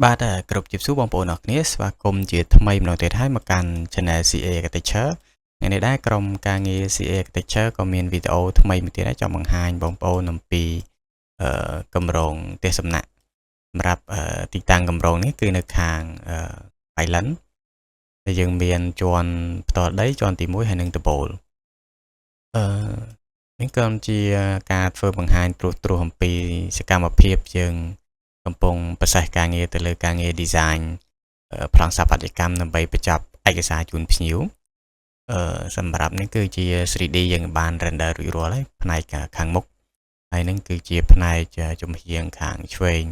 បាទគ្រប់ជាសួរបងប្អូនអរគ្នាស្វាគមន៍ជាថ្មីម្ដងទៀតហើយមកកាន់ Channel CA Architecture ថ្ងៃនេះដែរក្រុមការងារ CA Architecture ក៏មានវីដេអូថ្មីមួយទៀតដែរចង់បង្ហាញបងប្អូនអំពីគម្រោងផ្ទះសំណាក់សម្រាប់ទីតាំងគម្រោងនេះគឺនៅខាងIsland ដែលយើងមានជាន់ផ្ទាល់ដីជាន់ទី1ហើយនិងដំបូលនេះក៏ជាការធ្វើបង្ហាញត្រួសអំពីសកម្មភាពយើងកំពុងប្រសេសការងារទៅលើការងារ design ប្លង់ស្ថាបត្យកម្មដើម្បីបញ្ចប់ឯកសារជូនភ្ញៀវសម្រាប់នេះគឺជា 3D យើងបាន render រួចរាល់ហើយផ្នែកខាងមុខហើយនឹងគឺជាផ្នែកចំហៀងខាងឆ្វេង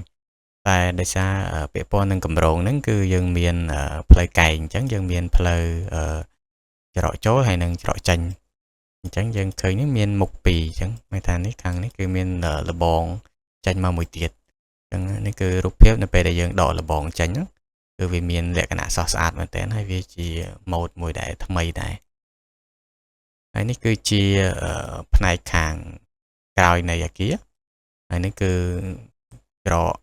តែដោយសារពាក់ព័ន្ធនឹងគម្រោងហ្នឹងគឺយើងមានផ្លូវកែងអញ្ចឹងយើងមានផ្លូវច្រកចូលហើយនិងច្រកចេញអញ្ចឹងយើងឃើញនេះមានមុខពីរអញ្ចឹងន័យថានេះខាងនេះគឺមានលបងចេញមកមួយទៀតអញ្ចឹងនេះគឺរូបភាពនៅពេលដែលយើងដកលបងចេញហ្នឹងគឺវាមានលក្ខណៈស្រស់ស្អាតមែនទែនហើយវាជា mode មួយដែលថ្មីដែរហើយនេះគឺជាផ្នែកខាងក្រោយនៃអគារហើយនេះគឺច្រក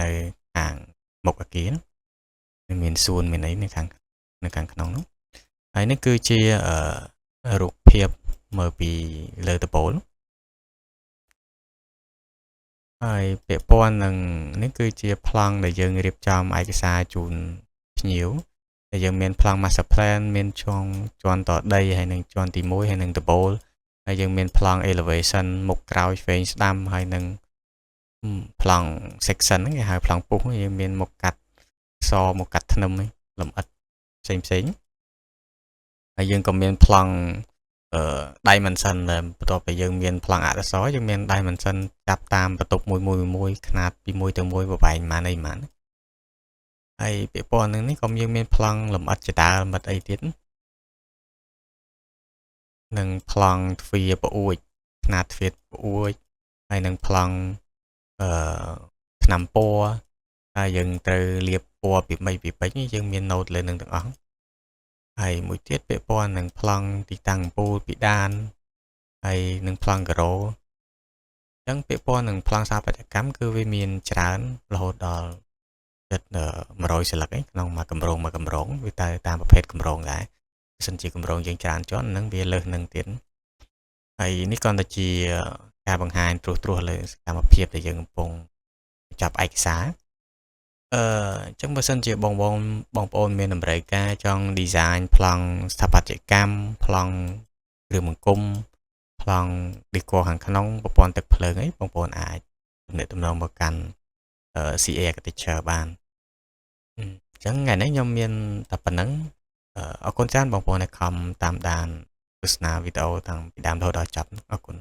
នៅខាងមុខអគារមានសួនមានអីនៅខាងក្នុងនោះហើយនេះគឺជារូបភាពមើលពីលើដំបូលហើយពាក់ព័ន្ធនឹងនេះគឺជាប្លង់ដែលយើងរៀបចំឯកសារជូនភ្ញៀវដែលយើងមានប្លង់ master plan មានជាន់តដីហើយនឹងជាន់ទី1ហើយនឹងដំបូលហើយយើងមានប្លង់ elevation មុខក្រោយឆ្វេងស្ដាំហើយនឹងប្លង់ section ហ្នឹងគេហៅប្លង់ពុះយើងមានមុខកាត់សមុខកាត់ធ្នឹមលម្អិតផ្សេងហើយយើងក៏មានប្លង់dimension បន្ទាប់ពីយើងមានប្លង់អក្សរយើងមាន dimension ចាប់តាមបន្ទប់មួយខ្នាតពី1ទៅ1ប្រវែងប៉ុន្មានហើយពាក់ព័ន្ធនឹងនេះក៏យើងមានប្លង់លម្អិតចតាលម្អិតអីទៀតនិងប្លង់ទ្វារប្អួចខ្នាតទ្វារប្អួចហើយនឹងប្លង់ថ្នាំពណ៌ហើយយើងត្រូវលាបពណ៌ពី3ពីពេជ្រយើងមាន note លើនឹងទាំងអស់ហើយមួយទៀតពាក់ព័ន្ធនឹងប្លង់ទីតាំងអំពូលពីដានហើយនឹងប្លង់ការ៉ូអញ្ចឹងពាក់ព័ន្ធនឹងប្លង់ស្ថាបត្យកម្មគឺវាមានច្រើនរហូតដល់ជិត100ស្លឹកក្នុងមួយគម្រោងវាទៅតាមប្រភេទគម្រោងដែរបើសិនជាគម្រោងយើងច្រើនជាន់នឹងវាលើសនឹងទៀតហើយនេះក៏ទៅជាការបង្ហាញត្រួសលើសកម្មភាពដែលយើងកំពុងចាប់ឯកសារអញ្ចឹងបើសិនជាបងប្អូនមានតម្រូវការចង់ design ប្លង់ស្ថាបត្យកម្មប្លង់គ្រឿងបង្គុំប្លង់ decor ខាងក្នុងប្រព័ន្ធទឹកភ្លើងអីបងប្អូនអាចទំនាក់ទំនងមកកាន់CA Architecture បានអញ្ចឹងថ្ងៃនេះខ្ញុំមានតែប៉ុណ្្នឹងអរគុណច្រើនបងប្អូនដែលខំតាមដានទស្សនាវីដេអូតាំងពីដើមរហូតដល់ចប់អរគុណ